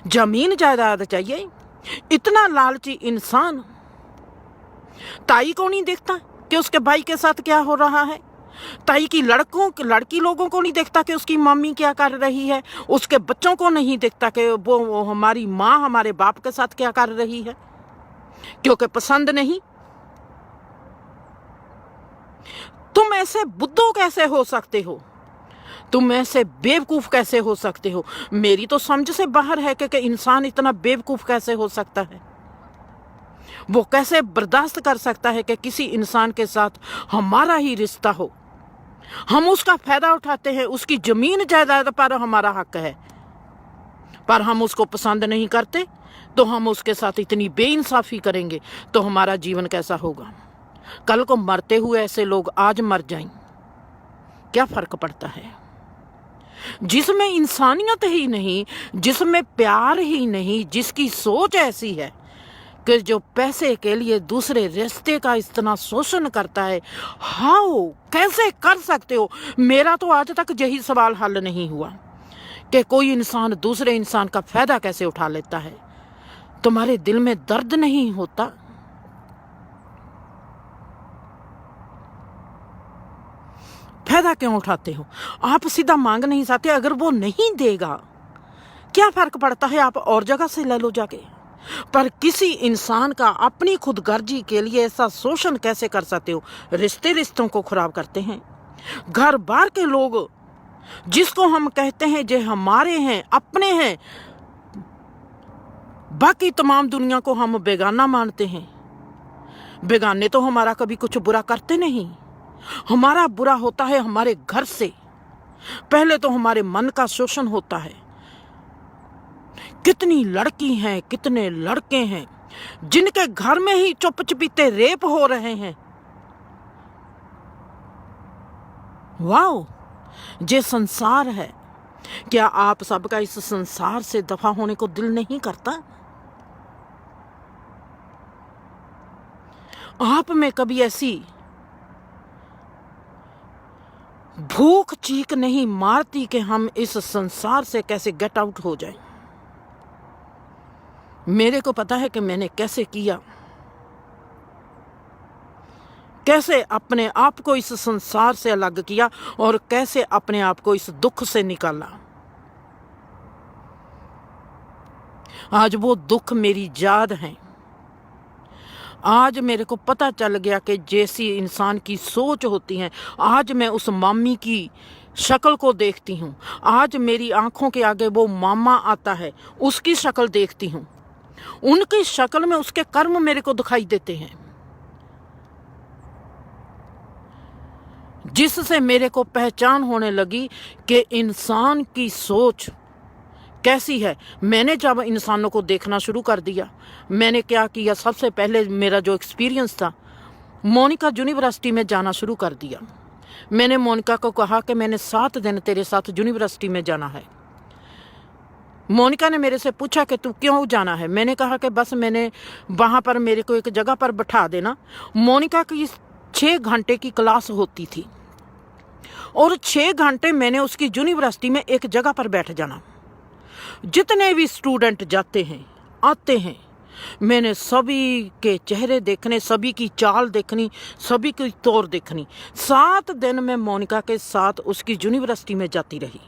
जमीन जायदाद चाहिए, इतना लालची इंसान ताई को नहीं देखता कि उसके भाई के साथ क्या हो रहा है? ताई की लड़की लोगों को नहीं देखता कि उसकी मम्मी क्या कर रही है? उसके बच्चों को नहीं देखता कि वो हमारी माँ हमारे बाप के साथ क्या कर रही है? क्योंकि पसंद नहीं। तुम ऐसे बुद्धू कैसे हो सकते हो? तुम ऐसे बेवकूफ कैसे हो सकते हो? मेरी तो समझ से बाहर है कि इंसान इतना बेवकूफ कैसे हो सकता है। वो कैसे बर्दाश्त कर सकता है कि किसी इंसान के साथ हमारा ही रिश्ता हो, हम उसका फायदा उठाते हैं, उसकी जमीन जायदाद पर हमारा हक है, पर हम उसको पसंद नहीं करते, तो हम उसके साथ इतनी बेइंसाफी करेंगे तो हमारा जीवन कैसा होगा? कल को मरते हुए ऐसे लोग आज मर जाएं, क्या फर्क पड़ता है? जिसमें इंसानियत ही नहीं, जिसमें प्यार ही नहीं, जिसकी सोच ऐसी है कि जो पैसे के लिए दूसरे रिश्ते का इतना शोषण करता है, हाउ कैसे कर सकते हो? मेरा तो आज तक यही सवाल हल नहीं हुआ कि कोई इंसान दूसरे इंसान का फायदा कैसे उठा लेता है। तुम्हारे दिल में दर्द नहीं होता? फायदा क्यों उठाते हो? आप सीधा मांग नहीं सकते? अगर वो नहीं देगा क्या फर्क पड़ता है, आप और जगह से ले लो जाके। पर किसी इंसान का अपनी खुदगर्जी के लिए ऐसा शोषण कैसे कर सकते हो? रिश्तों को खराब करते हैं। घर बार के लोग जिसको हम कहते हैं जे हमारे हैं, अपने हैं, बाकी तमाम दुनिया को हम बेगाना मानते हैं। बेगाने तो हमारा कभी कुछ बुरा करते नहीं। हमारा बुरा होता है हमारे घर से। पहले तो हमारे मन का शोषण होता है। कितनी लड़की हैं, कितने लड़के हैं जिनके घर में ही चुप चुपीते रेप हो रहे हैं। वाओ, ये संसार है। क्या आप सबका इस संसार से दफा होने को दिल नहीं करता? आप में कभी ऐसी भूख चीख नहीं मारती कि हम इस संसार से कैसे गेट आउट हो जाएं? मेरे को पता है कि मैंने कैसे किया, कैसे अपने आप को इस संसार से अलग किया और कैसे अपने आप को इस दुख से निकाला। आज वो दुख मेरी याद है। आज मेरे को पता चल गया कि जैसी इंसान की सोच होती है। आज मैं उस मामी की शक्ल को देखती हूँ। आज मेरी आंखों के आगे वो मामा आता है, उसकी शक्ल देखती हूँ। उनकी शक्ल में उसके कर्म मेरे को दिखाई देते हैं, जिससे मेरे को पहचान होने लगी कि इंसान की सोच कैसी है। मैंने जब इंसानों को देखना शुरू कर दिया, मैंने क्या किया, सबसे पहले मेरा जो एक्सपीरियंस था, मोनिका यूनिवर्सिटी में जाना शुरू कर दिया। मैंने मोनिका को कहा कि मैंने 7 दिन तेरे साथ यूनिवर्सिटी में जाना है। मोनिका ने मेरे से पूछा कि तू क्यों जाना है। मैंने कहा कि बस मैंने वहाँ पर मेरे को एक जगह पर बैठा देना। मोनिका की 6 घंटे की क्लास होती थी और 6 घंटे मैंने उसकी यूनिवर्सिटी में एक जगह पर बैठ जाना। जितने भी स्टूडेंट जाते हैं आते हैं, मैंने सभी के चेहरे देखने, सभी की चाल देखनी, सभी की तौर देखनी। 7 दिन मैं मोनिका के साथ उसकी यूनिवर्सिटी में जाती रही।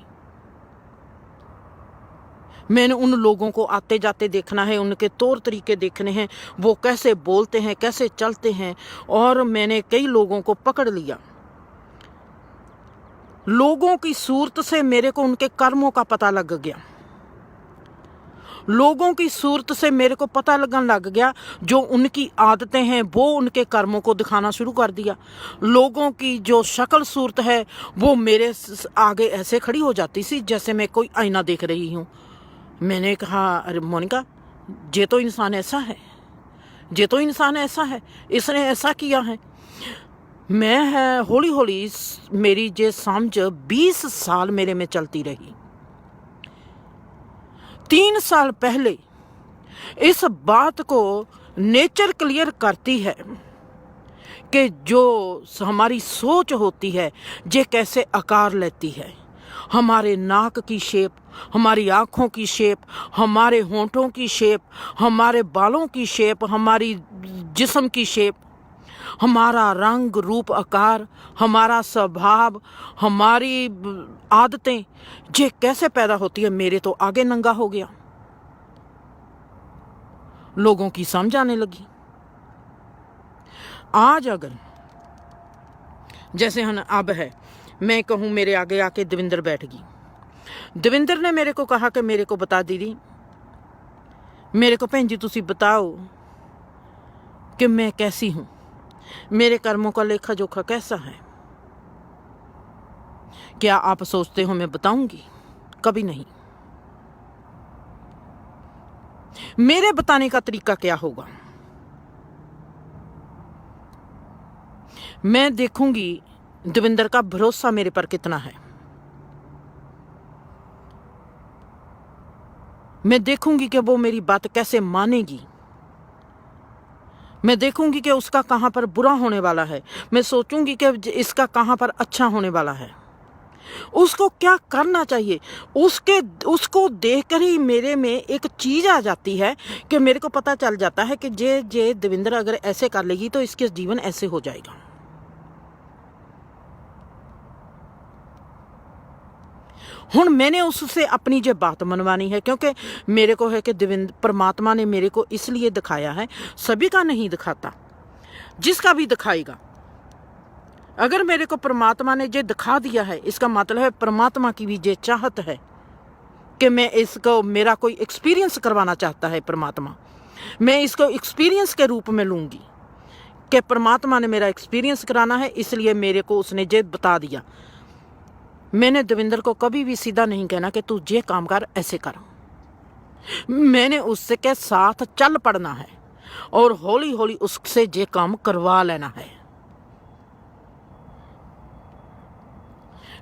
मैंने उन लोगों को आते जाते देखना है, उनके तौर तरीके देखने हैं, वो कैसे बोलते हैं, कैसे चलते हैं। और मैंने कई लोगों को पकड़ लिया। लोगों की सूरत से मेरे को उनके कर्मों का पता लग गया। लोगों की सूरत से मेरे को पता लगने लग गया, जो उनकी आदतें हैं वो उनके कर्मों को दिखाना शुरू कर दिया। लोगों की जो शक्ल सूरत है वो मेरे आगे ऐसे खड़ी हो जाती सी जैसे मैं कोई आईना देख रही हूँ। मैंने कहा, अरे मोनिका, ये तो इंसान ऐसा है, ये तो इंसान ऐसा है, इसने ऐसा किया है। मैं है हौली हौली मेरी जे समझ 20 साल मेरे में चलती रही। 3 साल पहले इस बात को नेचर क्लियर करती है कि जो हमारी सोच होती है ये कैसे आकार लेती है। हमारे नाक की शेप, हमारी आँखों की शेप, हमारे होंठों की शेप, हमारे बालों की शेप, हमारी जिस्म की शेप, हमारा रंग रूप आकार, हमारा स्वभाव, हमारी आदतें, ये कैसे पैदा होती है। मेरे तो आगे नंगा हो गया। लोगों की समझ आने लगी। आज अगर जैसे हम अब है, मैं कहूँ मेरे आगे आके दविंदर बैठ गई। दविंदर ने मेरे को कहा कि मेरे को बता दीदी, मेरे को भैन जी तुसी बताओ कि मैं कैसी हूँ, मेरे कर्मों का लेखा जोखा कैसा है। क्या आप सोचते हो मैं बताऊंगी? कभी नहीं। मेरे बताने का तरीका क्या होगा? मैं देखूंगी दविंदर का भरोसा मेरे पर कितना है। मैं देखूंगी कि वो मेरी बात कैसे मानेगी। मैं देखूंगी कि उसका कहाँ पर बुरा होने वाला है। मैं सोचूंगी कि इसका कहाँ पर अच्छा होने वाला है। उसको क्या करना चाहिए। उसको देखकर ही मेरे में एक चीज आ जाती है कि मेरे को पता चल जाता है कि जे दविंदर अगर ऐसे कर लेगी तो इसके जीवन ऐसे हो जाएगा। हुण मैंने उससे अपनी जो बात मनवानी है, क्योंकि मेरे को है कि दविंदर परमात्मा ने मेरे को इसलिए दिखाया है, सभी का नहीं दिखाता, जिसका भी दिखाएगा। अगर मेरे को परमात्मा ने जो दिखा दिया है, इसका मतलब है परमात्मा की भी ये चाहत है कि मैं इसको, मेरा कोई एक्सपीरियंस करवाना चाहता है परमात्मा। मैं इसको एक्सपीरियंस के रूप में लूँगी कि परमात्मा ने मेरा एक्सपीरियंस कराना है, इसलिए मेरे को उसने ये बता दिया। मैंने दविंदर को कभी भी सीधा नहीं कहना कि तू ये काम कर, ऐसे कर। मैंने उससे के साथ चल पड़ना है और हौली हौली उससे ये काम करवा लेना है।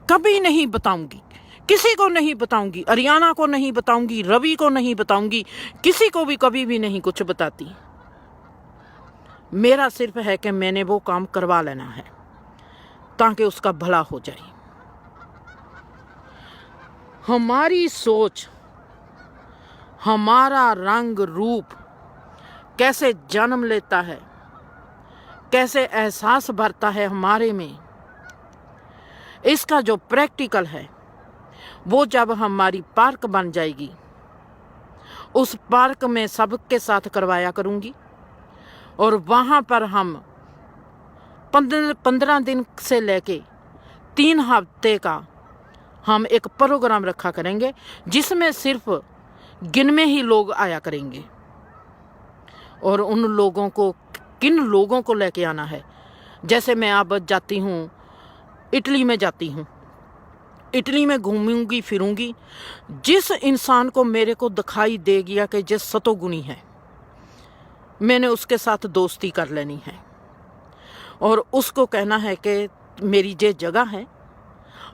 कभी नहीं बताऊंगी, किसी को नहीं बताऊंगी, अरियाना को नहीं बताऊंगी, रवि को नहीं बताऊंगी, किसी को भी कभी भी नहीं कुछ बताती। मेरा सिर्फ है कि मैंने वो काम करवा लेना है ताकि उसका भला हो जाए। हमारी सोच, हमारा रंग रूप कैसे जन्म लेता है, कैसे एहसास भरता है हमारे में, इसका जो प्रैक्टिकल है वो जब हमारी पार्क बन जाएगी, उस पार्क में सबके साथ करवाया करूँगी। और वहाँ पर हम 15 दिन से लेके 3 हफ्ते का हम एक प्रोग्राम रखा करेंगे, जिसमें सिर्फ गिनवे ही लोग आया करेंगे। और उन लोगों को, किन लोगों को लेके आना है, जैसे मैं अब जाती हूँ इटली में जाती हूँ, इटली में घूमूंगी फिरूंगी, जिस इंसान को मेरे को दिखाई दे गया कि जिस सतोगुणी है, मैंने उसके साथ दोस्ती कर लेनी है और उसको कहना है कि मेरी ये जगह है,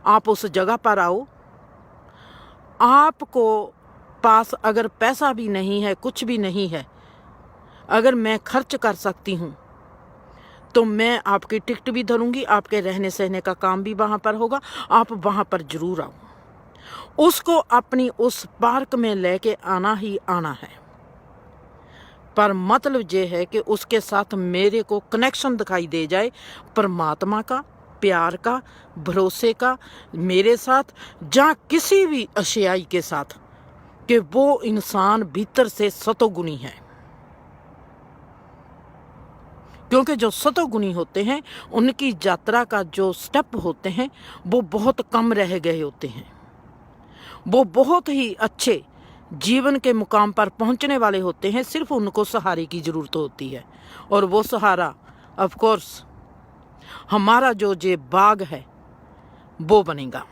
आप उस जगह पर आओ, आपको पास अगर पैसा भी नहीं है, कुछ भी नहीं है, अगर मैं खर्च कर सकती हूँ तो मैं आपकी टिकट भी धरूंगी, आपके रहने सहने का काम भी वहाँ पर होगा, आप वहाँ पर जरूर आओ। उसको अपनी उस पार्क में लेके आना ही आना है। पर मतलब ये है कि उसके साथ मेरे को कनेक्शन दिखाई दे जाए परमात्मा का, प्यार का, भरोसे का, मेरे साथ या किसी भी अशियाई के साथ, कि वो इंसान भीतर से सतोगुणी है। क्योंकि जो सतोगुणी होते हैं उनकी यात्रा का जो स्टेप होते हैं वो बहुत कम रह गए होते हैं, वो बहुत ही अच्छे जीवन के मुकाम पर पहुंचने वाले होते हैं। सिर्फ उनको सहारे की ज़रूरत होती है, और वो सहारा ऑफ कोर्स हमारा जो ये बाग है वो बनेगा।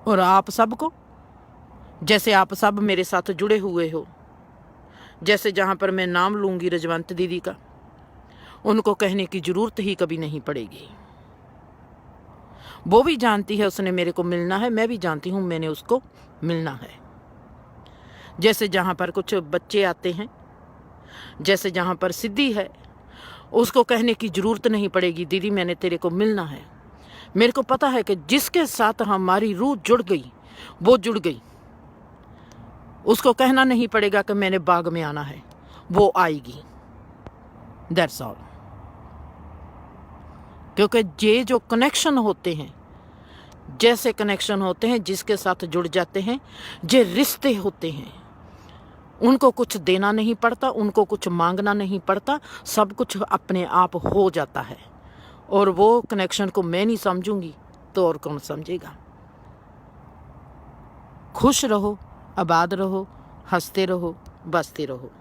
और आप सबको, जैसे आप सब मेरे साथ जुड़े हुए हो, जैसे जहाँ पर मैं नाम लूँगी रजवंत दीदी का, उनको कहने की ज़रूरत ही कभी नहीं पड़ेगी। वो भी जानती है उसने मेरे को मिलना है, मैं भी जानती हूँ मैंने उसको मिलना है। जैसे जहाँ पर कुछ बच्चे आते हैं, जैसे जहाँ पर सिद्धि है, उसको कहने की ज़रूरत नहीं पड़ेगी दीदी मैंने तेरे को मिलना है। मेरे को पता है कि जिसके साथ हमारी रूह जुड़ गई वो जुड़ गई, उसको कहना नहीं पड़ेगा कि मैंने बाग में आना है, वो आएगी। That's all. क्योंकि ये जो कनेक्शन होते हैं, जैसे कनेक्शन होते हैं जिसके साथ जुड़ जाते हैं, ये रिश्ते होते हैं, उनको कुछ देना नहीं पड़ता, उनको कुछ मांगना नहीं पड़ता, सब कुछ अपने आप हो जाता है। और वो कनेक्शन को मैं नहीं समझूंगी तो और कौन समझेगा। खुश रहो, आबाद रहो, हंसते रहो, बसते रहो।